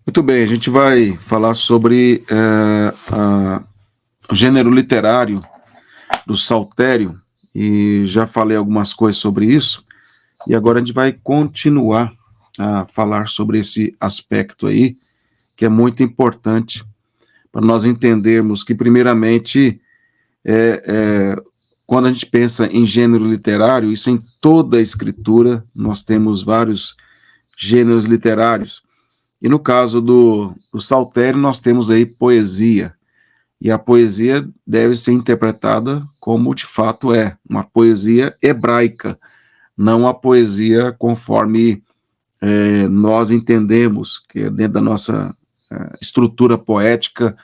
Muito bem, a gente vai falar sobre o gênero literário do saltério, e já falei algumas coisas sobre isso, e agora a gente vai continuar a falar sobre esse aspecto aí, que é muito importante para nós entendermos que, primeiramente, é, é, quando a gente pensa em gênero literário, isso em toda a escritura, nós temos vários gêneros literários, e no caso do saltério, nós temos aí poesia. E a poesia deve ser interpretada como de fato é, uma poesia hebraica, não a poesia conforme nós entendemos, que é dentro da nossa estrutura poética,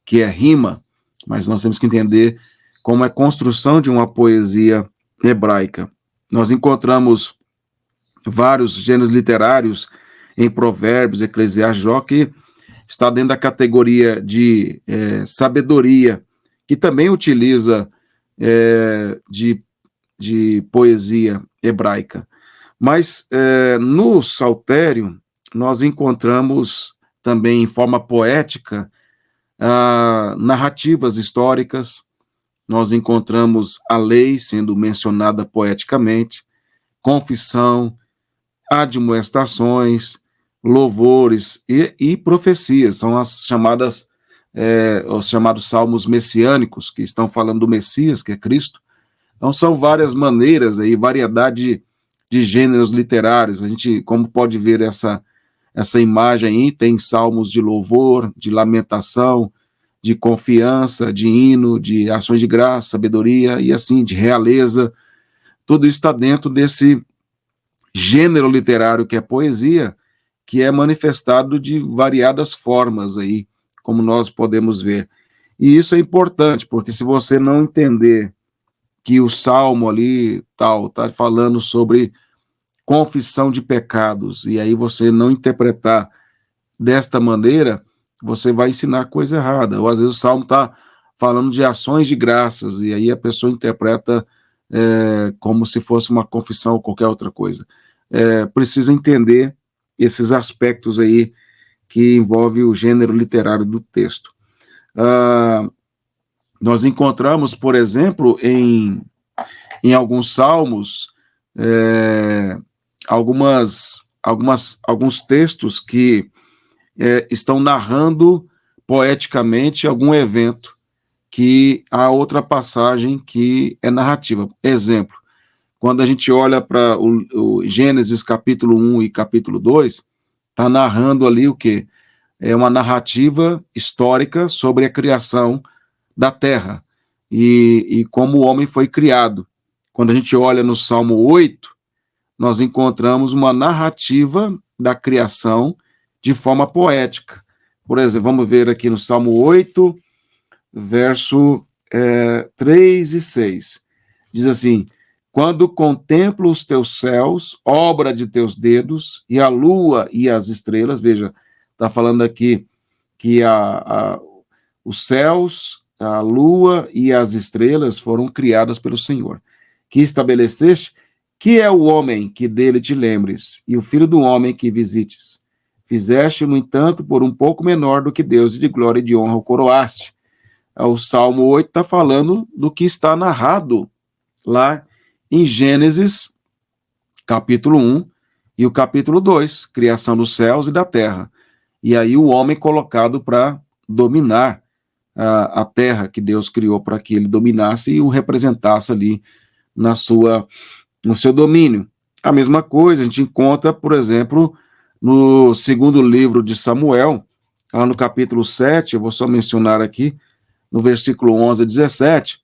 que é rima, mas nós temos que entender como é a construção de uma poesia hebraica. Nós encontramos vários gêneros literários em Provérbios, Eclesiastes, Jó, que está dentro da categoria de sabedoria, que também utiliza de poesia hebraica. Mas no saltério, nós encontramos também, em forma poética, narrativas históricas, nós encontramos a lei sendo mencionada poeticamente, confissão, admoestações, louvores e profecias, são as chamadas, os chamados salmos messiânicos, que estão falando do Messias, que é Cristo. Então são várias maneiras aí, variedade de gêneros literários. A gente, como pode ver essa imagem aí, tem salmos de louvor, de lamentação, de confiança, de hino, de ações de graça, sabedoria e assim, de realeza. Tudo isso está dentro desse gênero literário que é poesia, que é manifestado de variadas formas aí, como nós podemos ver. E isso é importante, porque se você não entender que o salmo ali tal está falando sobre confissão de pecados, e aí você não interpretar desta maneira, você vai ensinar coisa errada. Ou às vezes o salmo está falando de ações de graças, e aí a pessoa interpreta como se fosse uma confissão ou qualquer outra coisa. Precisa entender esses aspectos aí que envolve o gênero literário do texto. Nós encontramos, por exemplo, em alguns salmos, alguns textos que estão narrando poeticamente algum evento, que há outra passagem que é narrativa. Exemplo, quando a gente olha para o Gênesis capítulo 1 e capítulo 2, está narrando ali o quê? É uma narrativa histórica sobre a criação da terra e como o homem foi criado. Quando a gente olha no Salmo 8, nós encontramos uma narrativa da criação de forma poética. Por exemplo, vamos ver aqui no Salmo 8, verso 3 e 6. Diz assim: quando contemplo os teus céus, obra de teus dedos, e a lua e as estrelas, veja, está falando aqui que os céus, a lua e as estrelas foram criadas pelo Senhor, que estabeleceste, que é o homem que dele te lembres, e o filho do homem que visites. Fizeste, no entanto, por um pouco menor do que Deus, e de glória e de honra o coroaste. O Salmo 8 está falando do que está narrado lá em Gênesis, capítulo 1 e o capítulo 2, criação dos céus e da terra. E aí o homem colocado para dominar a terra que Deus criou para que ele dominasse e o representasse ali no seu domínio. A mesma coisa a gente encontra, por exemplo, no segundo livro de Samuel, lá no capítulo 7, eu vou só mencionar aqui, no versículo 11 a 17,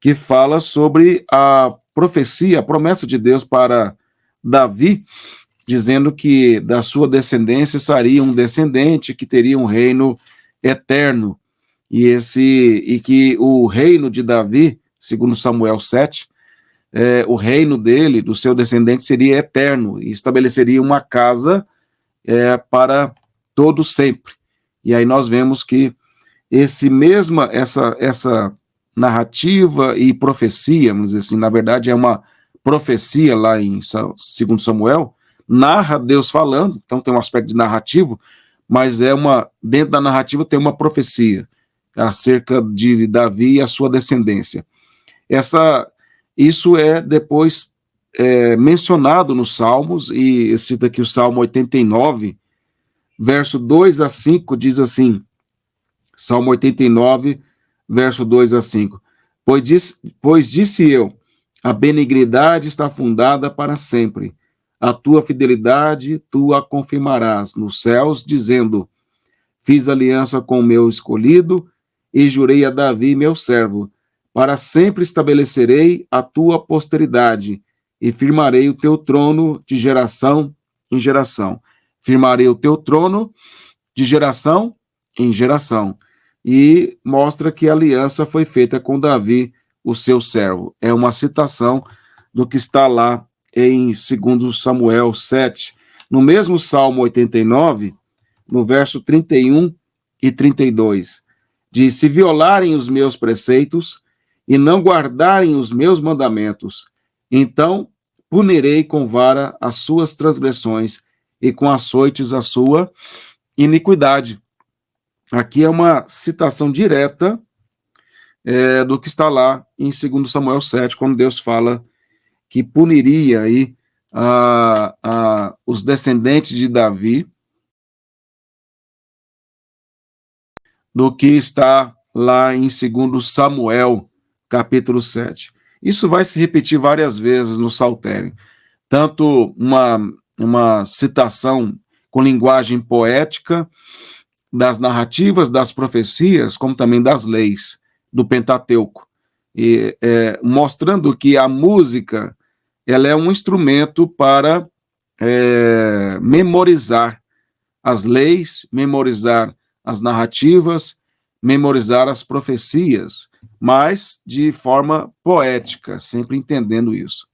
que fala sobre a profecia, a promessa de Deus para Davi, dizendo que da sua descendência seria um descendente que teria um reino eterno, e que o reino de Davi, segundo Samuel 7, o reino dele, do seu descendente, seria eterno, e estabeleceria uma casa para todo sempre. E aí nós vemos que essa narrativa e profecia, vamos dizer assim, na verdade é uma profecia lá em 2 Samuel, narra Deus falando, então tem um aspecto de narrativo, mas dentro da narrativa tem uma profecia acerca de Davi e a sua descendência. Isso é depois mencionado nos Salmos, e eu cito aqui o Salmo 89, verso 2 a 5, diz assim, Salmo 89, verso 2 a 5, pois disse eu, a benignidade está fundada para sempre, a tua fidelidade tu a confirmarás nos céus, dizendo, fiz aliança com o meu escolhido e jurei a Davi, meu servo, para sempre estabelecerei a tua posteridade e firmarei o teu trono de geração em geração. Firmarei o teu trono de geração em geração. E mostra que a aliança foi feita com Davi, o seu servo. É uma citação do que está lá em 2 Samuel 7. No mesmo Salmo 89, no verso 31 e 32, diz, se violarem os meus preceitos e não guardarem os meus mandamentos, então punirei com vara as suas transgressões e com açoites a sua iniquidade. Aqui é uma citação direta do que está lá em 2 Samuel 7, quando Deus fala que puniria aí os descendentes de Davi, do que está lá em 2 Samuel, capítulo 7. Isso vai se repetir várias vezes no Saltério. Tanto uma citação com linguagem poética das narrativas, das profecias, como também das leis do Pentateuco. E, mostrando que a música ela é um instrumento para memorizar as leis, memorizar as narrativas, memorizar as profecias, mas de forma poética, sempre entendendo isso.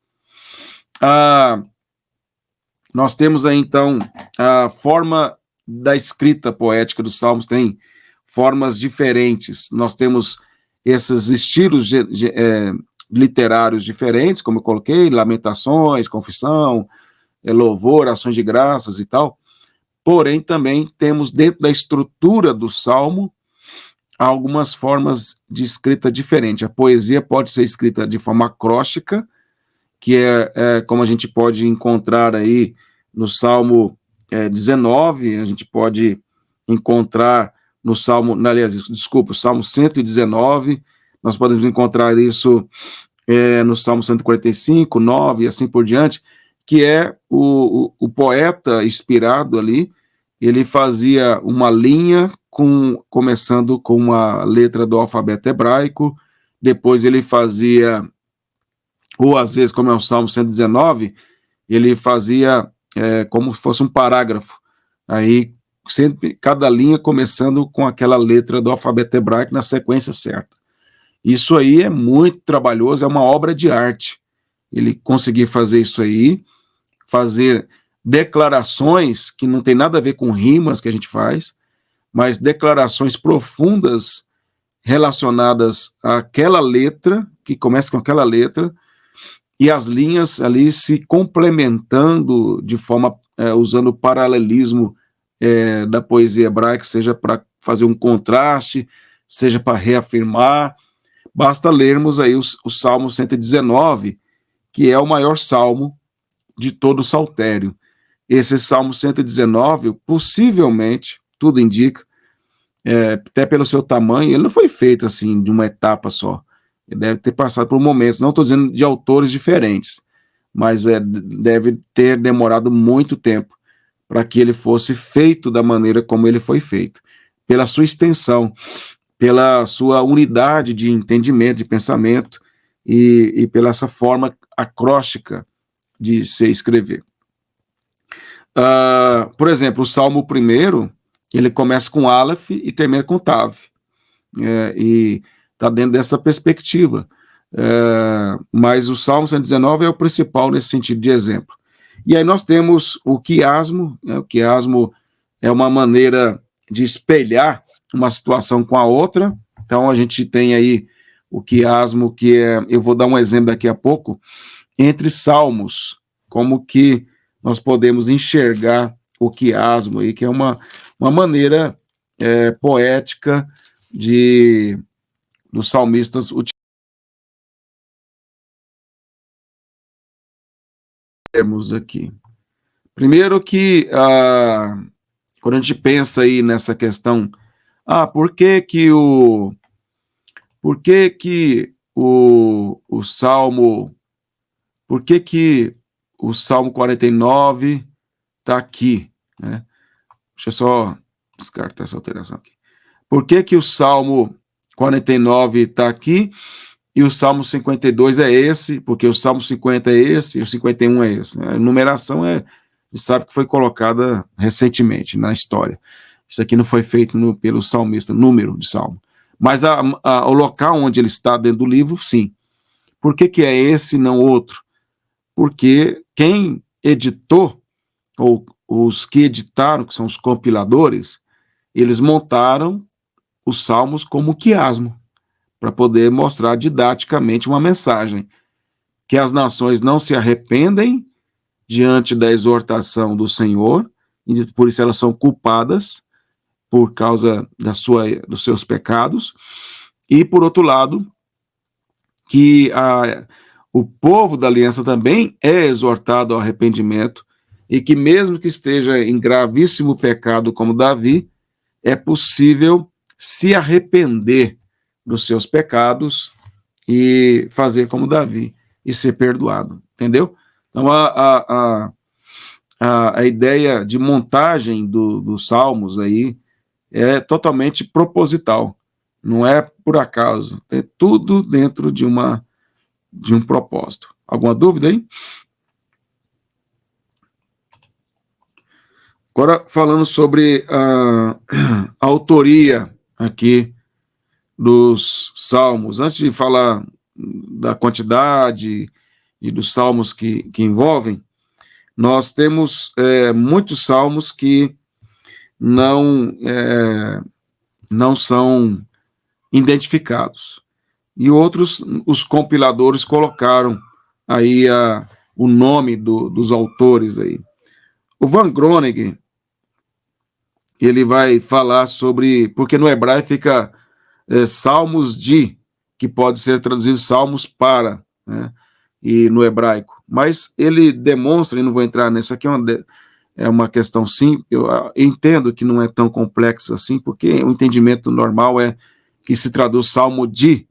Nós temos aí, então, a forma da escrita poética dos Salmos, tem formas diferentes. Nós temos esses estilos literários diferentes, como eu coloquei, lamentações, confissão, louvor, ações de graças e tal. Porém, também temos dentro da estrutura do Salmo algumas formas de escrita diferente. A poesia pode ser escrita de forma acróstica, que é como a gente pode encontrar aí no Salmo 19, a gente pode encontrar no Salmo, o Salmo 119, nós podemos encontrar isso no Salmo 145, 9 e assim por diante, que é o poeta inspirado ali, ele fazia uma linha começando com uma letra do alfabeto hebraico, depois ele fazia, ou às vezes, como é o Salmo 119, ele fazia como se fosse um parágrafo, aí sempre cada linha começando com aquela letra do alfabeto hebraico na sequência certa. Isso aí é muito trabalhoso, é uma obra de arte. Ele conseguir fazer isso aí, fazer declarações que não tem nada a ver com rimas que a gente faz, mas declarações profundas relacionadas àquela letra, que começa com aquela letra, e as linhas ali se complementando de forma, usando o paralelismo da poesia hebraica, seja para fazer um contraste, seja para reafirmar. Basta lermos aí o Salmo 119, que é o maior salmo de todo o Saltério. Esse Salmo 119, possivelmente, tudo indica, até pelo seu tamanho, ele não foi feito assim de uma etapa só. Ele deve ter passado por momentos, não estou dizendo de autores diferentes, mas deve ter demorado muito tempo para que ele fosse feito da maneira como ele foi feito, pela sua extensão, pela sua unidade de entendimento, de pensamento e pela essa forma acróstica de se escrever. Por exemplo, o Salmo 1, ele começa com Aleph e termina com Tav, e está dentro dessa perspectiva, mas o Salmo 119 é o principal nesse sentido de exemplo. E aí nós temos o quiasmo, o quiasmo é uma maneira de espelhar uma situação com a outra. Então a gente tem aí o quiasmo, que eu vou dar um exemplo daqui a pouco, entre salmos, como que nós podemos enxergar o quiasmo aí, que é uma uma maneira poética dos salmistas utilizarmos aqui. Primeiro que, quando a gente pensa aí nessa questão, por que que o Salmo 49 está aqui, né? Deixa eu só descartar essa alteração aqui. Por que que o Salmo 49 está aqui e o Salmo 52 é esse? Porque o Salmo 50 é esse e o 51 é esse, né? A numeração a gente sabe que foi colocada recentemente na história. Isso aqui não foi feito pelo salmista, número de salmo. Mas o local onde ele está dentro do livro, sim. Por que que é esse e não outro? Porque quem editou, ou os que editaram, que são os compiladores, eles montaram os salmos como quiasmo, para poder mostrar didaticamente uma mensagem, que as nações não se arrependem diante da exortação do Senhor, e por isso elas são culpadas por causa dos seus pecados, e por outro lado, que o povo da aliança também é exortado ao arrependimento, e que mesmo que esteja em gravíssimo pecado como Davi, é possível se arrepender dos seus pecados e fazer como Davi e ser perdoado, entendeu? Então a ideia de montagem dos salmos aí é totalmente proposital, não é por acaso, é tudo dentro de um propósito. Alguma dúvida aí? Agora, falando sobre a autoria aqui dos salmos, antes de falar da quantidade e dos salmos que envolvem, nós temos muitos salmos que não são identificados. E outros, os compiladores colocaram aí o nome dos autores aí. O Van Groningen, ele vai falar sobre, porque no hebraico fica salmos de, que pode ser traduzido salmos para, né? E no hebraico. Mas ele demonstra, e não vou entrar nisso aqui, é uma questão simples, eu entendo que não é tão complexo assim, porque o entendimento normal é que se traduz salmo de,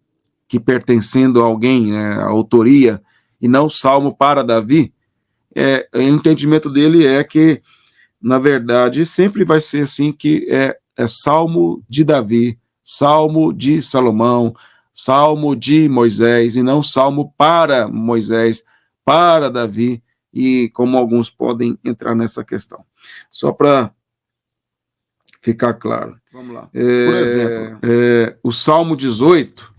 que pertencendo a alguém, né, a autoria, e não salmo para Davi. O entendimento dele é que, na verdade, sempre vai ser assim, que é salmo de Davi, salmo de Salomão, salmo de Moisés, e não salmo para Moisés, para Davi, e como alguns podem entrar nessa questão. Só para ficar claro. Vamos lá. Por exemplo, o Salmo 18,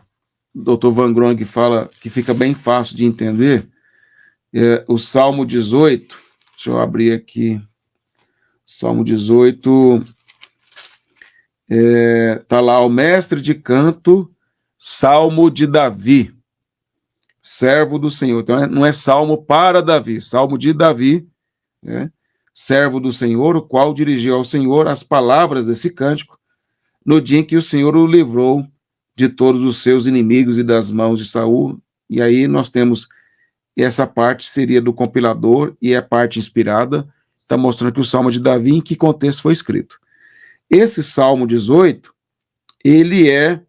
o Dr. Van Groningen fala que fica bem fácil de entender. O Salmo 18, deixa eu abrir aqui. Salmo 18, está lá, o mestre de canto, Salmo de Davi, servo do Senhor. Então, não é salmo para Davi, salmo de Davi, né? Servo do Senhor, o qual dirigiu ao Senhor as palavras desse cântico, no dia em que o Senhor o livrou de todos os seus inimigos e das mãos de Saul. E aí nós temos, essa parte seria do compilador, e a parte inspirada está mostrando que o Salmo de Davi, em que contexto foi escrito. Esse Salmo 18, ele é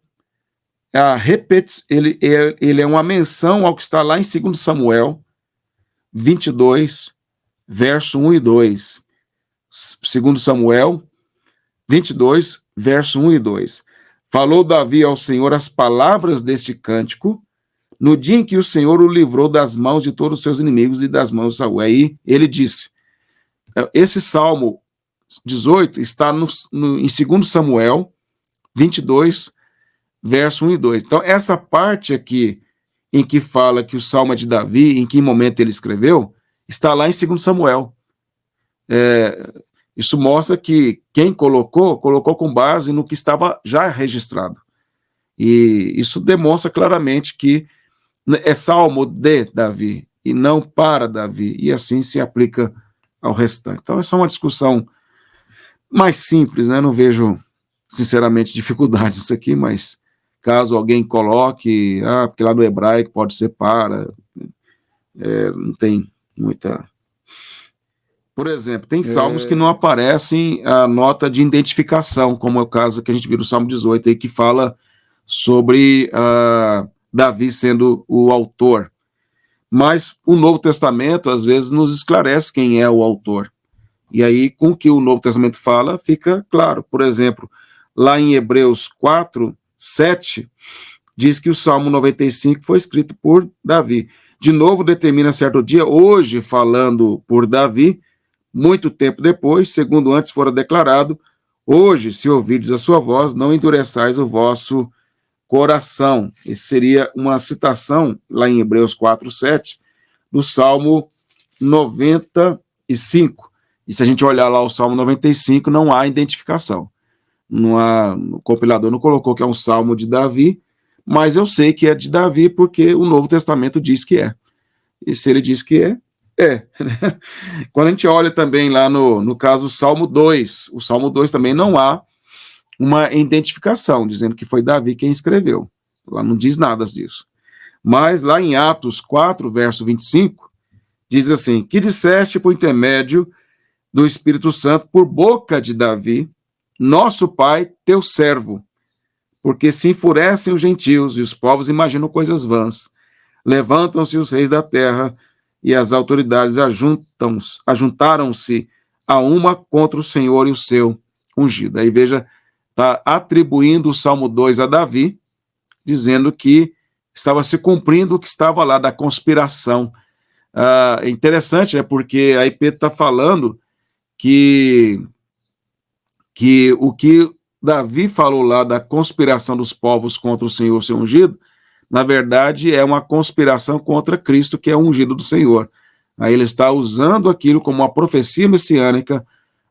ele é uma menção ao que está lá em 2 Samuel 22, verso 1 e 2. 2 Samuel 22, verso 1 e 2. Falou Davi ao Senhor as palavras deste cântico, no dia em que o Senhor o livrou das mãos de todos os seus inimigos e das mãos de Saul. Aí ele disse, esse Salmo 18 está em 2 Samuel 22, verso 1 e 2. Então, essa parte aqui, em que fala que o Salmo é de Davi, em que momento ele escreveu, está lá em 2 Samuel. Isso mostra que quem colocou com base no que estava já registrado. E isso demonstra claramente que é Salmo de Davi, e não para Davi, e assim se aplica ao restante. Então, essa é uma discussão mais simples, né? Não vejo, sinceramente, dificuldades nisso aqui, mas caso alguém coloque, porque lá no hebraico pode ser para, não tem muita... Por exemplo, tem salmos que não aparecem a nota de identificação, como é o caso que a gente viu no Salmo 18, aí, que fala sobre Davi sendo o autor. Mas o Novo Testamento, às vezes, nos esclarece quem é o autor. E aí, com o que o Novo Testamento fala, fica claro. Por exemplo, lá em Hebreus 4, 7, diz que o Salmo 95 foi escrito por Davi. De novo, determina certo dia, hoje, falando por Davi, muito tempo depois, segundo antes fora declarado, hoje, se ouvirdes a sua voz, não endureçais o vosso coração. Isso seria uma citação, lá em Hebreus 4, 7, do Salmo 95. E se a gente olhar lá o Salmo 95, não há identificação. O compilador não colocou que é um Salmo de Davi, mas eu sei que é de Davi porque o Novo Testamento diz que é. E se ele diz que é. Quando a gente olha também lá no caso do Salmo 2, o Salmo 2 também não há uma identificação, dizendo que foi Davi quem escreveu. Lá não diz nada disso. Mas lá em Atos 4, verso 25, diz assim, que disseste por intermédio do Espírito Santo por boca de Davi, nosso pai, teu servo, porque se enfurecem os gentios e os povos imaginam coisas vãs. Levantam-se os reis da terra e as autoridades ajuntaram-se a uma contra o Senhor e o seu ungido. Aí veja, está atribuindo o Salmo 2 a Davi, dizendo que estava se cumprindo o que estava lá da conspiração. É interessante, né, porque aí Pedro está falando que o que Davi falou lá da conspiração dos povos contra o Senhor, seu ungido, na verdade é uma conspiração contra Cristo, que é o ungido do Senhor. Aí ele está usando aquilo como uma profecia messiânica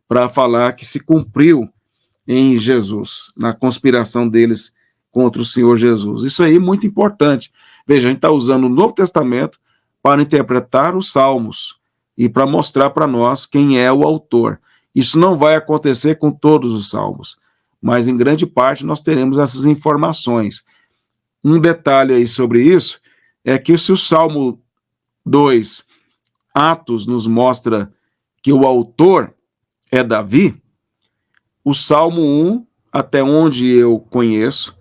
para falar que se cumpriu em Jesus, na conspiração deles contra o Senhor Jesus. Isso aí é muito importante. Veja, a gente está usando o Novo Testamento para interpretar os Salmos e para mostrar para nós quem é o autor. Isso não vai acontecer com todos os Salmos, mas em grande parte nós teremos essas informações. Um detalhe aí sobre isso é que se o Salmo 2, Atos, nos mostra que o autor é Davi, o Salmo 1, até onde eu conheço,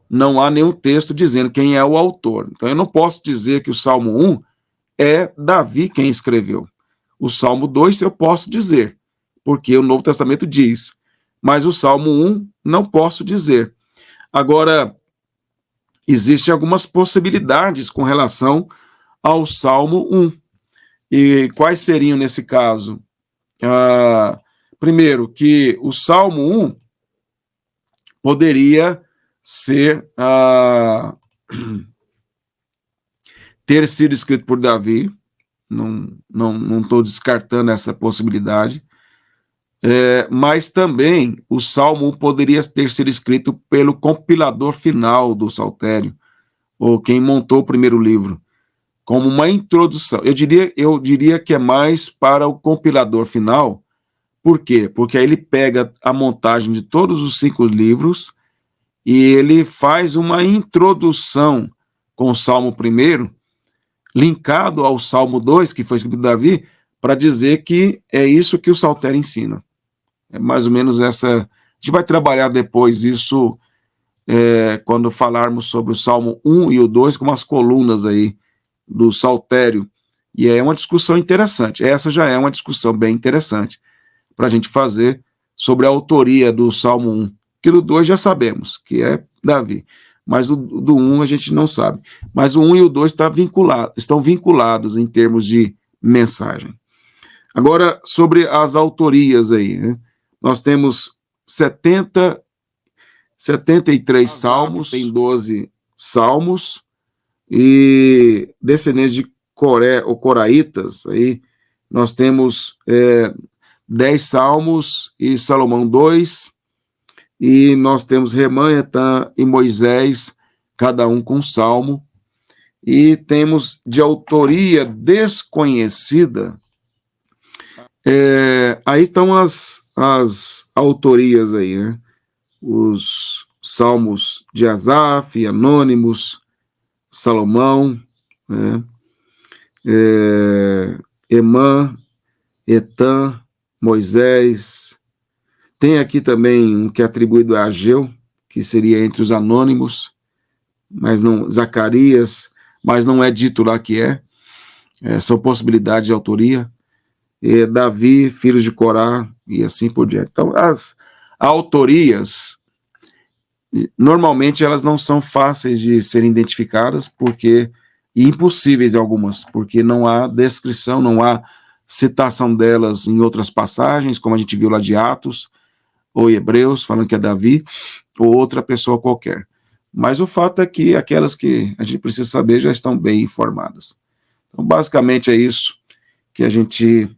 não há nenhum texto dizendo quem é o autor. Então eu não posso dizer que o Salmo 1 é Davi quem escreveu. O Salmo 2 eu posso dizer, porque o Novo Testamento diz, mas o Salmo 1 não posso dizer. Agora, existem algumas possibilidades com relação ao Salmo 1. E quais seriam nesse caso? Primeiro, que o Salmo 1 poderia ser ter sido escrito por Davi, não estou descartando essa possibilidade, mas também o Salmo 1 poderia ter sido escrito pelo compilador final do Saltério, ou quem montou o primeiro livro, como uma introdução. Eu diria que é mais para o compilador final. Por quê? Porque aí ele pega a montagem de todos os 5 livros e ele faz uma introdução com o Salmo 1, linkado ao Salmo 2, que foi escrito por Davi, para dizer que é isso que o Saltério ensina. É mais ou menos essa... A gente vai trabalhar depois isso quando falarmos sobre o Salmo 1 e o 2, com as colunas aí do Saltério. E é uma discussão interessante. Essa já é uma discussão bem interessante para a gente fazer sobre a autoria do Salmo 1. Que do 2 já sabemos, que é Davi. Mas do 1 a gente não sabe. Mas o 1 e o 2 estão vinculados em termos de mensagem. Agora, sobre as autorias aí, né? Nós temos 73 salmos, tem 12 salmos, e descendentes de Coré, ou coraitas, aí nós temos 10 salmos, e Salomão 2, e nós temos Remã, Etã e Moisés, cada um com salmo, e temos de autoria desconhecida, aí estão as as autorias aí, né? Os salmos de Asaf, Anônimos, Salomão, né? Emã, Etã, Moisés. Tem aqui também um que é atribuído a Ageu, que seria entre os anônimos, mas não, Zacarias, mas não é dito lá que são possibilidades de autoria. Davi, filhos de Corá, e assim por diante. Então, as autorias, normalmente elas não são fáceis de serem identificadas, e impossíveis algumas, porque não há descrição, não há citação delas em outras passagens, como a gente viu lá de Atos, ou Hebreus, falando que é Davi, ou outra pessoa qualquer. Mas o fato é que aquelas que a gente precisa saber já estão bem informadas. Então, basicamente é isso que a gente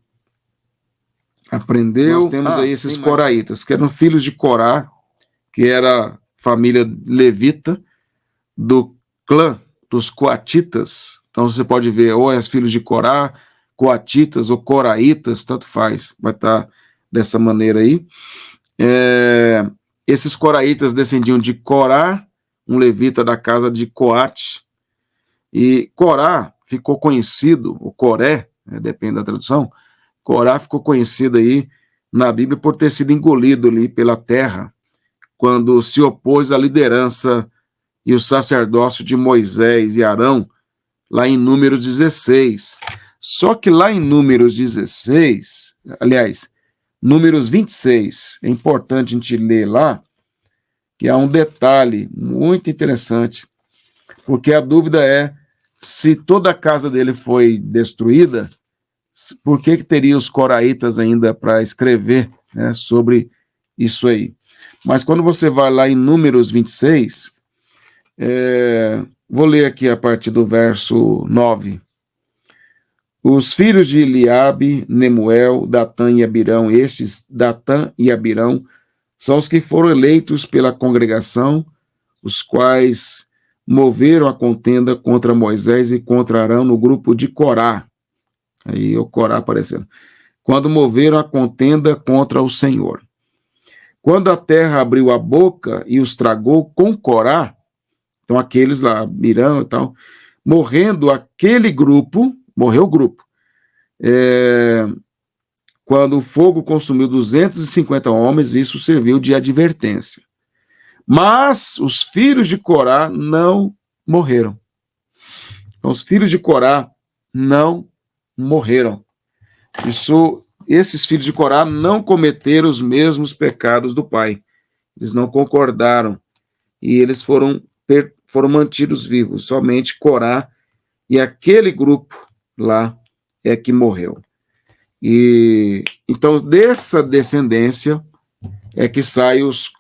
aprendeu. Nós temos aí esses coraitas, que eram filhos de Corá, que era família levita, do clã dos coatitas. Então você pode ver, ou é filhos de Corá, coatitas ou coraitas, tanto faz, vai estar dessa maneira aí. Esses coraitas descendiam de Corá, um levita da casa de Coate, e Corá ficou conhecido, o Coré, depende da tradução, Corá ficou conhecido aí na Bíblia por ter sido engolido ali pela terra, quando se opôs à liderança e o sacerdócio de Moisés e Arão, lá em Números 16. Só que lá em Números 16, aliás, Números 26, é importante a gente ler lá, que há um detalhe muito interessante, porque a dúvida é, se toda a casa dele foi destruída, por que teria os coraitas ainda para escrever, né, sobre isso aí? Mas quando você vai lá em Números 26, vou ler aqui a partir do verso 9. Os filhos de Eliabe, Nemuel, Datã e Abirão, estes, Datã e Abirão, são os que foram eleitos pela congregação, os quais moveram a contenda contra Moisés e contra Arão no grupo de Corá. Aí o Corá aparecendo. Quando moveram a contenda contra o Senhor. Quando a terra abriu a boca e os tragou com Corá, então aqueles lá, Mirão e tal, morrendo aquele grupo, morreu o grupo, quando o fogo consumiu 250 homens, isso serviu de advertência. Mas os filhos de Corá não morreram. Então, os filhos de Corá não morreram. Esses filhos de Corá não cometeram os mesmos pecados do pai. Eles não concordaram. E eles foram mantidos vivos. Somente Corá e aquele grupo lá é que morreu. E então, dessa descendência é que saem os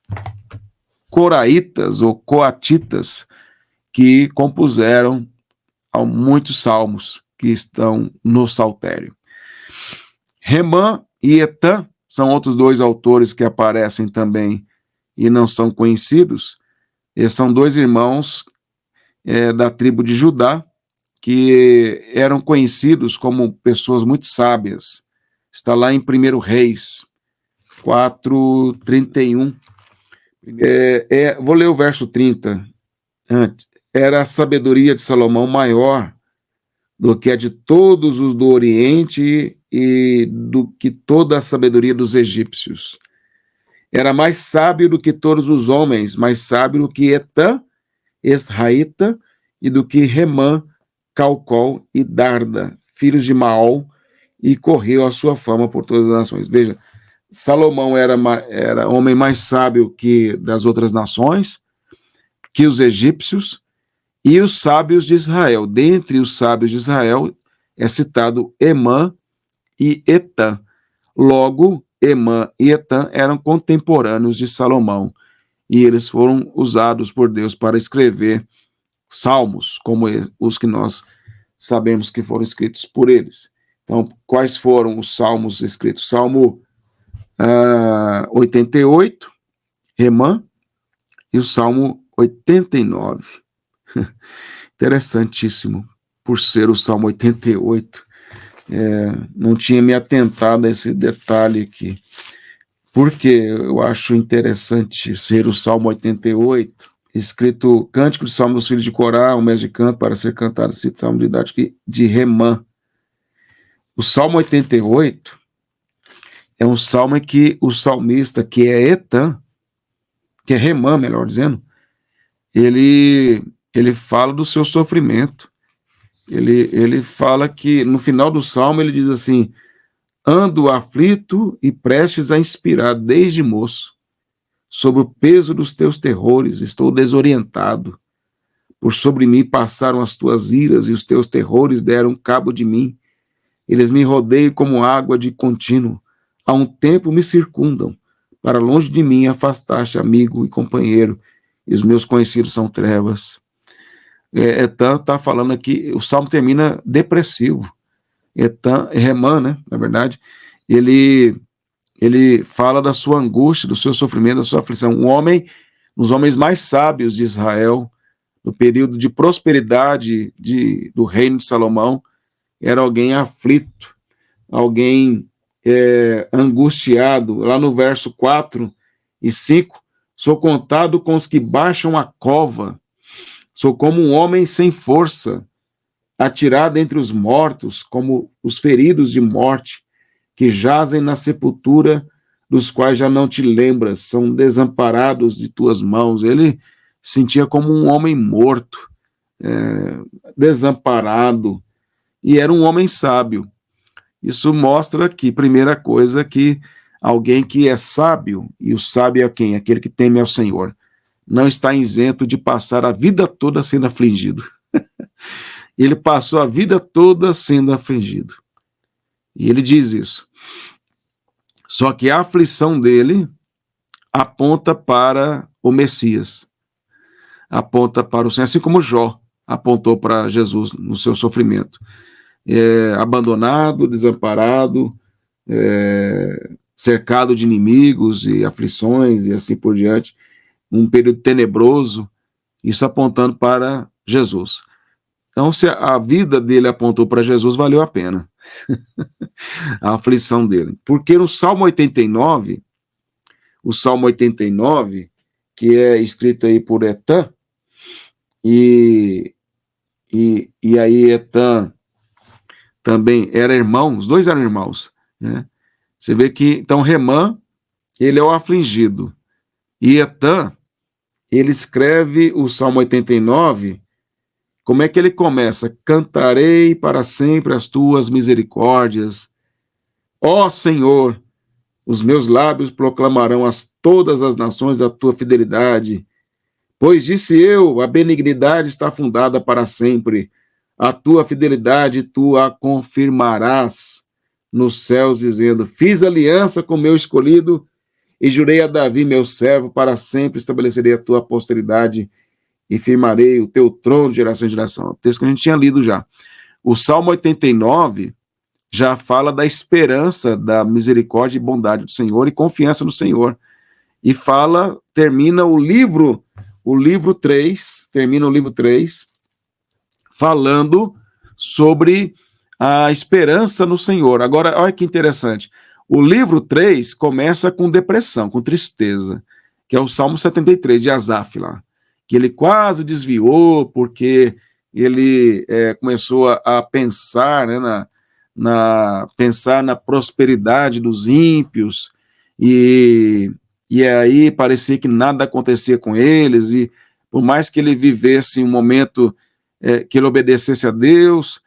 coraitas ou coatitas, que compuseram muitos salmos que estão no Saltério. Remã e Etã são outros dois autores que aparecem também e não são conhecidos. Eles são dois irmãos da tribo de Judá, que eram conhecidos como pessoas muito sábias. Está lá em 1 Reis 4:31. Vou ler o verso 30. Era a sabedoria de Salomão maior do que a de todos os do Oriente e do que toda a sabedoria dos egípcios. Era mais sábio do que todos os homens, mais sábio do que Etã, Esraíta, e do que Remã, Calcol e Darda, filhos de Maol, e correu a sua fama por todas as nações. Veja, Salomão era homem mais sábio que das outras nações, que os egípcios, e os sábios de Israel. Dentre os sábios de Israel é citado Emã e Etã. Logo, Emã e Etã eram contemporâneos de Salomão, e eles foram usados por Deus para escrever salmos, como os que nós sabemos que foram escritos por eles. Então, quais foram os salmos escritos? Salmo 88, Remã, e o Salmo 89. Interessantíssimo, por ser o Salmo 88. Não tinha me atentado a esse detalhe aqui. Porque eu acho interessante ser o Salmo 88, escrito Cântico de Salmo dos Filhos de Corá, um mês de canto para ser cantado, cito Salmo didático de Remã. O Salmo 88 é um salmo em que o salmista, que é Etan, que é Remã, melhor dizendo, ele fala do seu sofrimento. Ele fala que, no final do salmo, ele diz assim: ando aflito e prestes a inspirar desde moço. Sob o peso dos teus terrores, estou desorientado. Por sobre mim passaram as tuas iras e os teus terrores deram cabo de mim. Eles me rodeiam como água de contínuo. Há um tempo me circundam. Para longe de mim afastaste amigo e companheiro, e os meus conhecidos são trevas. Etan está falando aqui, o salmo termina depressivo. Remã, né, na verdade, ele fala da sua angústia, do seu sofrimento, da sua aflição. Os homens mais sábios de Israel, no período de prosperidade do reino de Salomão, era alguém aflito, alguém angustiado. Lá no verso 4 e 5, sou contado com os que baixam a cova, sou como um homem sem força, atirado entre os mortos, como os feridos de morte, que jazem na sepultura, dos quais já não te lembras, são desamparados de tuas mãos. Ele sentia como um homem morto, desamparado, e era um homem sábio. Isso mostra aqui, primeira coisa, que alguém que é sábio, e o sábio é quem? Aquele que teme ao Senhor, não está isento de passar a vida toda sendo afligido. Ele passou a vida toda sendo afligido. E ele diz isso. Só que a aflição dele aponta para o Messias, aponta para o Senhor, assim como Jó apontou para Jesus no seu sofrimento. Abandonado, desamparado, cercado de inimigos e aflições e assim por diante, um período tenebroso, isso apontando para Jesus. Então, se a vida dele apontou para Jesus, valeu a pena a aflição dele. Porque no Salmo 89, que é escrito aí por Etan, e aí Etan também era irmão, os dois eram irmãos, né? Você vê que, então, Remã, ele é o afligido, e Etan, ele escreve o Salmo 89, como é que ele começa? Cantarei para sempre as tuas misericórdias, ó Senhor, os meus lábios proclamarão todas as nações a tua fidelidade, pois disse eu, a benignidade está fundada para sempre, a tua fidelidade tu a confirmarás nos céus, dizendo, fiz aliança com meu escolhido e jurei a Davi, meu servo, para sempre estabelecerei a tua posteridade e firmarei o teu trono de geração em geração. O texto que a gente tinha lido já. O Salmo 89 já fala da esperança, da misericórdia e bondade do Senhor e confiança no Senhor. E termina o livro 3, falando sobre a esperança no Senhor. Agora, olha que interessante. O livro 3 começa com depressão, com tristeza, que é o Salmo 73 de Asaf lá, que ele quase desviou porque ele começou a pensar, né, pensar na prosperidade dos ímpios, e aí parecia que nada acontecia com eles, e por mais que ele vivesse um momento que ele obedecesse a Deus,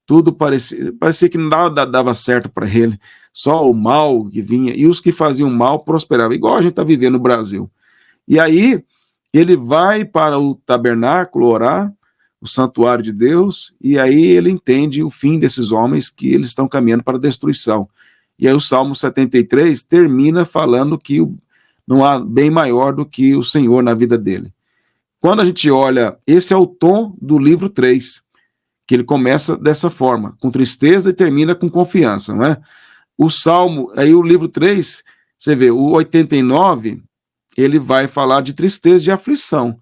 tudo parecia que nada dava certo para ele, só o mal que vinha, e os que faziam mal prosperavam, igual a gente está vivendo no Brasil. E aí ele vai para o tabernáculo orar, o santuário de Deus, e aí ele entende o fim desses homens, que eles estão caminhando para a destruição. E aí o Salmo 73 termina falando que não há bem maior do que o Senhor na vida dele. Quando a gente olha, esse é o tom do livro 3, que ele começa dessa forma, com tristeza e termina com confiança, não é? O Salmo, aí o livro 3, você vê, o 89, ele vai falar de tristeza e de aflição.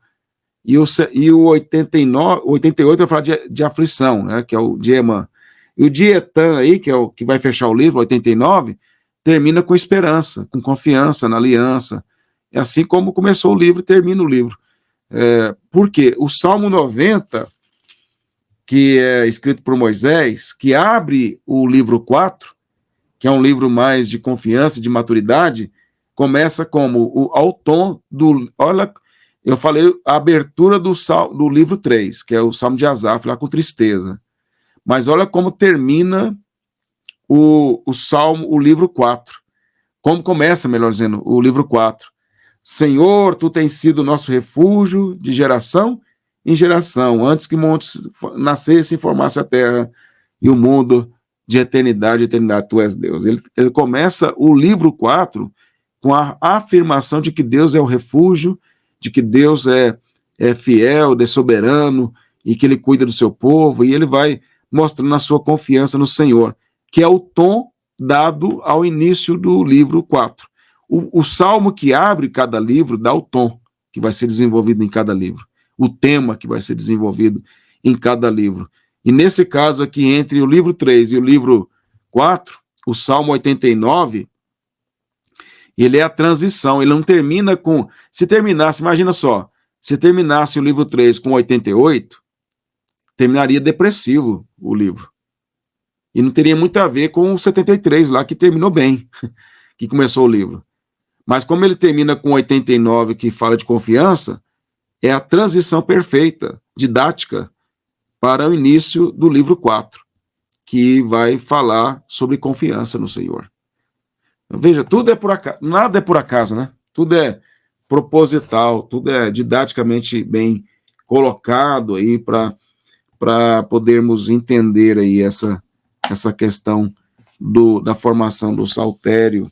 E o 88 vai falar de aflição, né, que é o de Emã. E o de Etan aí, que é o que vai fechar o livro, 89, termina com esperança, com confiança na aliança. É assim como começou o livro e termina o livro. Por quê? O Salmo 90, que é escrito por Moisés, que abre o livro 4, que é um livro mais de confiança e de maturidade, começa como ao tom do... Olha, eu falei a abertura do livro 3, que é o Salmo de Asaf, lá com tristeza. Mas olha como termina o Salmo, o livro 4. Como começa, melhor dizendo, o livro 4. Senhor, tu tens sido nosso refúgio de geração em geração, antes que montes nascesse e formasse a terra e o mundo de eternidade, eternidade, tu és Deus. Ele começa o livro 4 com a afirmação de que Deus é o refúgio, de que Deus é fiel, é soberano, e que ele cuida do seu povo, e ele vai mostrando a sua confiança no Senhor, que é o tom dado ao início do livro 4. O salmo que abre cada livro dá o tom que vai ser desenvolvido em cada livro, o tema que vai ser desenvolvido em cada livro. E nesse caso aqui, entre o livro 3 e o livro 4, o Salmo 89, ele é a transição, ele não termina com... Se terminasse, imagina só, se terminasse o livro 3 com 88, terminaria depressivo o livro. E não teria muito a ver com o 73 lá, que terminou bem, que começou o livro. Mas como ele termina com 89, que fala de confiança, é a transição perfeita, didática, para o início do livro 4, que vai falar sobre confiança no Senhor. Veja, tudo é por acaso, nada é por acaso, né? Tudo é proposital, tudo é didaticamente bem colocado aí para podermos entender aí essa questão da formação do saltério.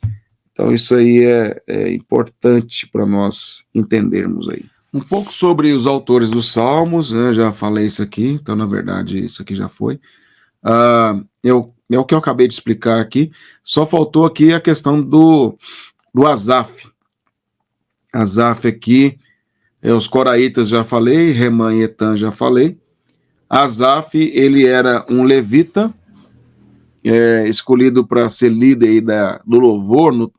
Então, isso aí é importante para nós entendermos aí. Um pouco sobre os autores dos Salmos, né? Já falei isso aqui, então, na verdade, isso aqui já foi. É o que eu acabei de explicar aqui, só faltou aqui a questão do Asaf. Asaf aqui, os coraitas já falei, Remã e Etan já falei. Asaf, ele era um levita, escolhido para ser líder do louvor,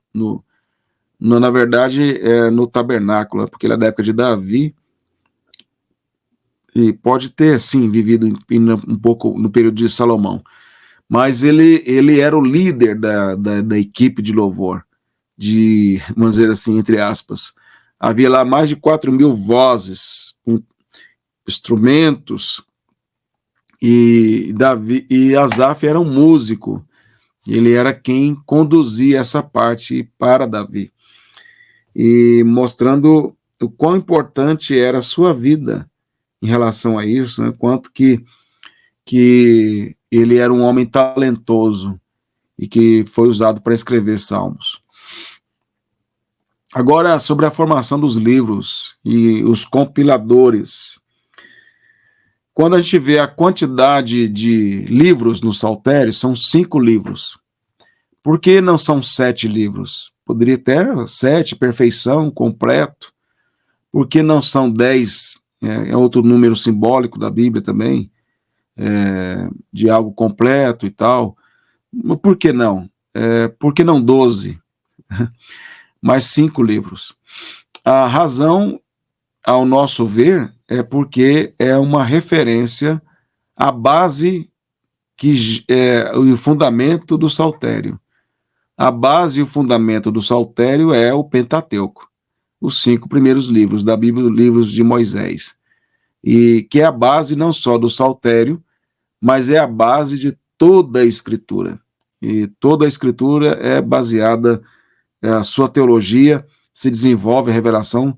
na verdade, no tabernáculo, porque ele é da época de Davi, e pode ter, sim, vivido um pouco no período de Salomão, mas ele era o líder da equipe de louvor, vamos dizer assim, entre aspas. Havia lá mais de 4.000 vozes, com instrumentos, e Asaf era um músico, ele era quem conduzia essa parte para Davi, e mostrando o quão importante era a sua vida em relação a isso, né? Quanto que ele era um homem talentoso e que foi usado para escrever salmos. Agora, sobre a formação dos livros e os compiladores. Quando a gente vê a quantidade de livros no saltério, são 5 livros. Por que não são 7 livros? Poderia ter 7, perfeição, completo. Por que não são 10? É outro número simbólico da Bíblia também, de algo completo e tal. Por que não? Por que não 12? Mais 5 livros. A razão, ao nosso ver, é porque é uma referência à base o fundamento do saltério. A base e o fundamento do saltério é o Pentateuco, os 5 primeiros livros da Bíblia, livros de Moisés, e que é a base não só do saltério, mas é a base de toda a Escritura. E toda a Escritura é baseada, a sua teologia se desenvolve, a revelação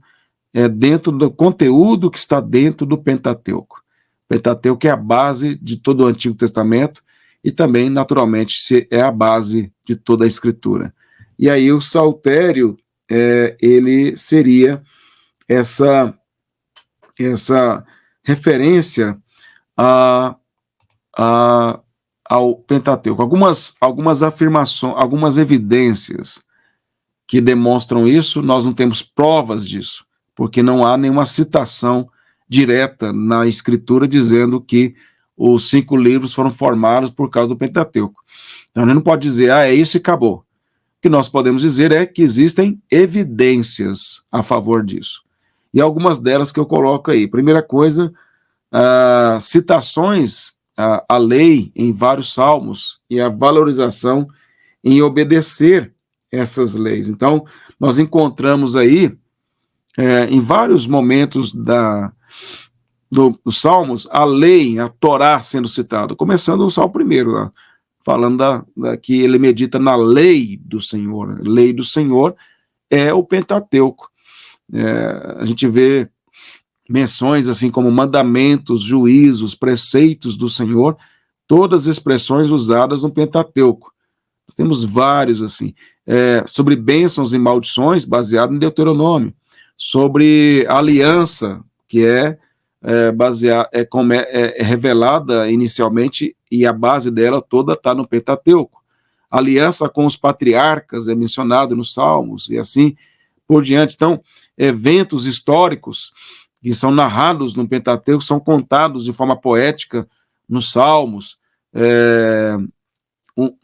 dentro do conteúdo que está dentro do Pentateuco. O Pentateuco é a base de todo o Antigo Testamento e também, naturalmente, é a base de toda a Escritura. E aí o saltério, ele seria essa referência ao Pentateuco. Algumas afirmações, algumas evidências que demonstram isso, nós não temos provas disso, porque não há nenhuma citação direta na Escritura dizendo que os 5 livros foram formados por causa do Pentateuco. Então, a gente não pode dizer, é isso e acabou. que nós podemos dizer é que existem evidências a favor disso. E algumas delas que eu coloco aí. Primeira coisa, citações à lei em vários salmos e a valorização em obedecer essas leis. Então, nós encontramos aí, em vários momentos dos salmos, a lei, a Torá sendo citada, começando no salmo primeiro, lá, falando que ele medita na lei do Senhor. A lei do Senhor é o Pentateuco. A gente vê menções assim como mandamentos, juízos, preceitos do Senhor, todas as expressões usadas no Pentateuco. Nós temos vários assim, sobre bênçãos e maldições, baseado em Deuteronômio, sobre aliança, que é revelada inicialmente, e a base dela toda está no Pentateuco. Aliança com os patriarcas é mencionado nos Salmos, e assim por diante. Então, eventos históricos que são narrados no Pentateuco são contados de forma poética nos Salmos.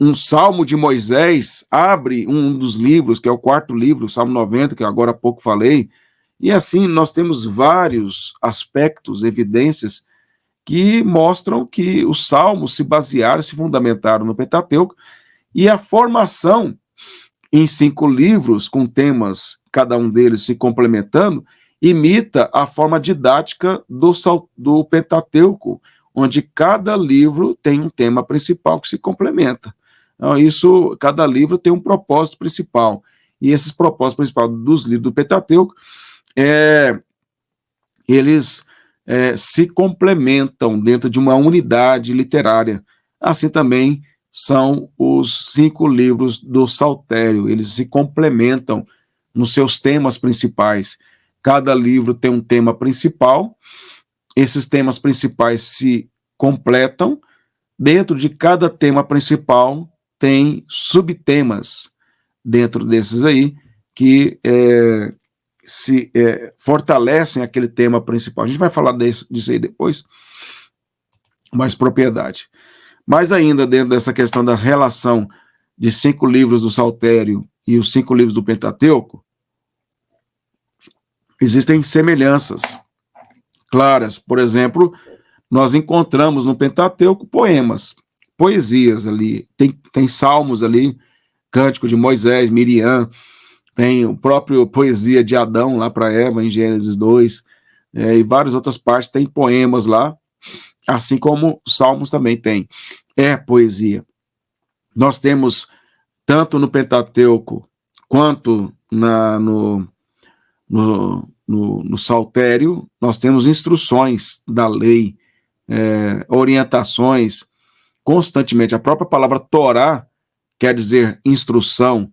Um Salmo de Moisés abre um dos livros, que é o quarto livro, o Salmo 90, que agora há pouco falei, e assim nós temos vários aspectos, evidências, que mostram que os Salmos se basearam, se fundamentaram no Pentateuco, e a formação em 5 livros, com temas, cada um deles se complementando, imita a forma didática do Pentateuco, onde cada livro tem um tema principal que se complementa. Então, cada livro tem um propósito principal, e esses propósitos principais dos livros do Pentateuco, eles se complementam dentro de uma unidade literária. Assim também são os 5 livros do Saltério, eles se complementam nos seus temas principais. Cada livro tem um tema principal, esses temas principais se completam, dentro de cada tema principal tem subtemas dentro desses aí, que se fortalecem aquele tema principal. A gente vai falar disso aí depois, mais propriedade. Mas ainda dentro dessa questão da relação de 5 livros do Saltério e os 5 livros do Pentateuco, existem semelhanças claras. Por exemplo, nós encontramos no Pentateuco poemas, poesias ali, tem salmos ali, Cântico de Moisés, Miriam, tem o próprio poesia de Adão lá para Eva, em Gênesis 2, e várias outras partes tem poemas lá, assim como os salmos também tem. Poesia. Nós temos, tanto no Pentateuco, quanto no Saltério, nós temos instruções da lei, orientações, constantemente. A própria palavra Torá quer dizer instrução.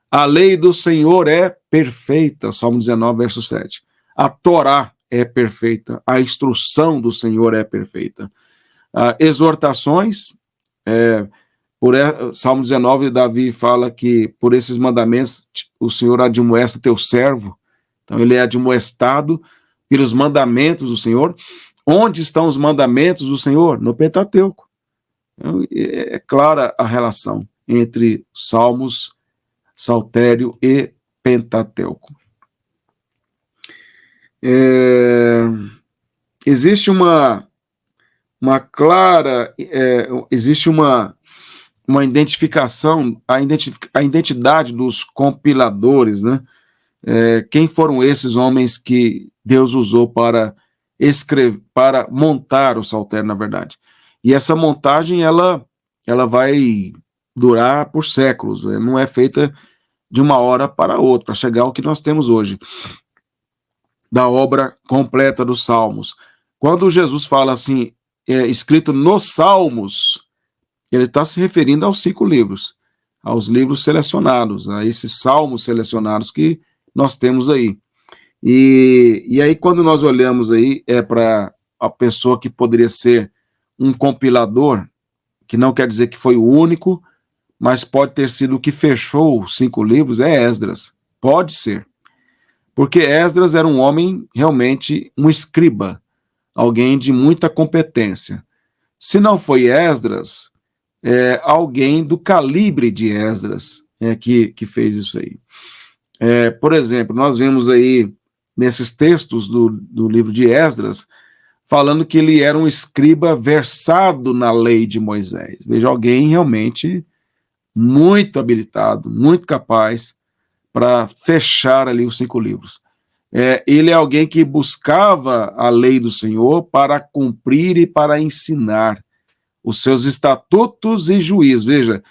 A lei do Senhor é perfeita, Salmo 19, verso 7. A Torá é perfeita, a instrução do Senhor é perfeita. Exortações, Salmo 19, Davi fala que por esses mandamentos o Senhor admoesta o teu servo. Então ele é admoestado pelos mandamentos do Senhor. Onde estão os mandamentos do Senhor? No Pentateuco. Então, é clara a relação entre Salmos, Saltério e Pentateuco. Existe uma clara, existe uma identificação, a identidade dos compiladores, né? Quem foram esses homens que Deus usou para montar o Saltério, na verdade? E essa montagem, ela vai durar por séculos, não é feita de uma hora para outra, para chegar ao que nós temos hoje, da obra completa dos Salmos. Quando Jesus fala assim, escrito nos Salmos, ele está se referindo aos 5 livros, aos livros selecionados, a esses salmos selecionados que nós temos aí. E aí, quando nós olhamos aí, para a pessoa que poderia ser um compilador, que não quer dizer que foi o único, mas pode ter sido o que fechou os 5 livros, é Esdras. Pode ser. Porque Esdras era um homem, realmente, um escriba, alguém de muita competência. Se não foi Esdras, alguém do calibre de Esdras, que fez isso aí. Por exemplo, nós vemos aí nesses textos do livro de Esdras, falando que ele era um escriba versado na lei de Moisés. Veja, alguém realmente muito habilitado, muito capaz para fechar ali os 5 livros. Ele é alguém que buscava a lei do Senhor para cumprir e para ensinar os seus estatutos e juízos. Veja,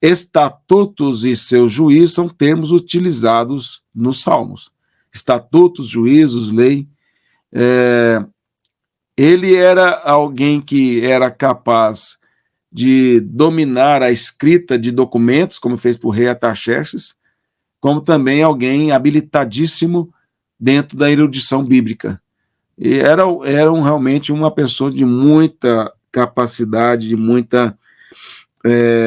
estatutos e seus juízos são termos utilizados nos Salmos. Estatutos, juízos, lei. Ele era alguém que era capaz de dominar a escrita de documentos, como fez por rei Artaxerxes, como também alguém habilitadíssimo dentro da erudição bíblica. E era realmente uma pessoa de muita capacidade, de muita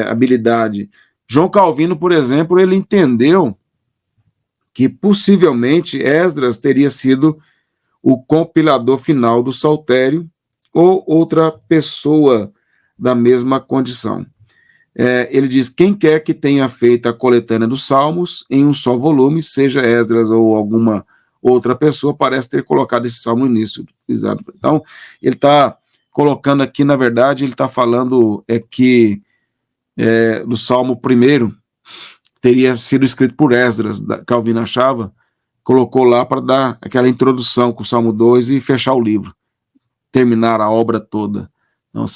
habilidade. João Calvino, por exemplo, ele entendeu que possivelmente Esdras teria sido o compilador final do Saltério ou outra pessoa da mesma condição. Ele diz, quem quer que tenha feito a coletânea dos Salmos em um só volume, seja Esdras ou alguma outra pessoa, parece ter colocado esse salmo no início. Então, ele está colocando aqui, na verdade, ele está falando que do Salmo 1 teria sido escrito por Esdras, Calvino achava, colocou lá para dar aquela introdução com o Salmo 2 e fechar o livro, terminar a obra toda. Então,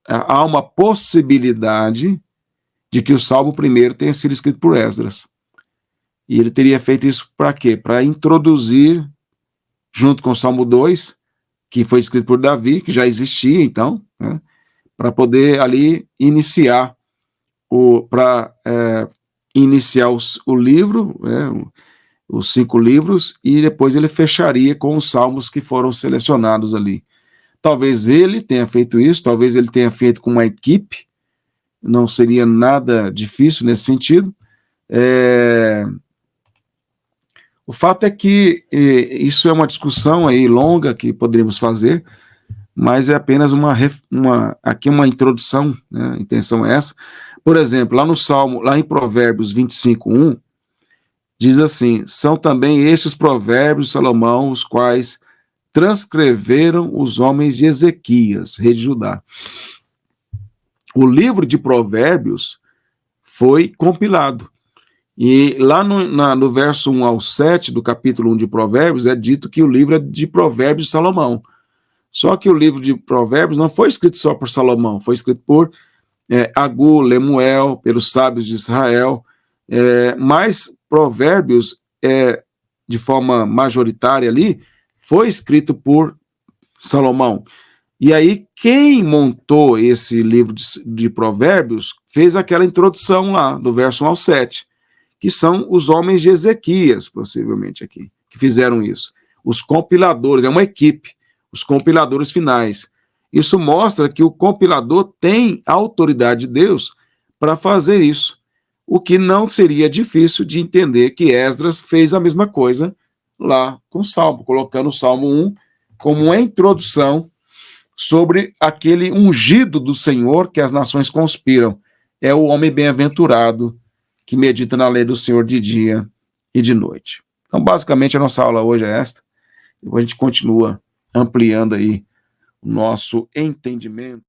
há uma possibilidade de que o Salmo 1 tenha sido escrito por Esdras. E ele teria feito isso para quê? Para introduzir, junto com o Salmo 2, que foi escrito por Davi, que já existia, então, né, para poder ali iniciar o livro, os 5 livros, e depois ele fecharia com os salmos que foram selecionados ali. Talvez ele tenha feito isso, talvez ele tenha feito com uma equipe, não seria nada difícil nesse sentido. O fato é que isso é uma discussão aí longa que poderíamos fazer, mas é apenas aqui uma introdução, né? A intenção é essa. Por exemplo, lá em Provérbios 25:1, diz assim, são também estes provérbios de Salomão, os quais transcreveram os homens de Ezequias, rei de Judá. O livro de Provérbios foi compilado. E lá no verso 1 ao 7 do capítulo 1 de Provérbios, é dito que o livro é de Provérbios de Salomão. Só que o livro de Provérbios não foi escrito só por Salomão, foi escrito por Agur, Lemuel, pelos sábios de Israel, mas Provérbios, de forma majoritária ali, foi escrito por Salomão. E aí, quem montou esse livro de Provérbios fez aquela introdução lá, do verso 1 ao 7, que são os homens de Ezequias, possivelmente aqui, que fizeram isso. Os compiladores, é uma equipe, os compiladores finais. Isso mostra que o compilador tem a autoridade de Deus para fazer isso, o que não seria difícil de entender que Esdras fez a mesma coisa lá com o Salmo, colocando o Salmo 1 como uma introdução sobre aquele ungido do Senhor que as nações conspiram. É o homem bem-aventurado que medita na lei do Senhor de dia e de noite. Então, basicamente, a nossa aula hoje é esta. Depois a gente continua ampliando aí o nosso entendimento.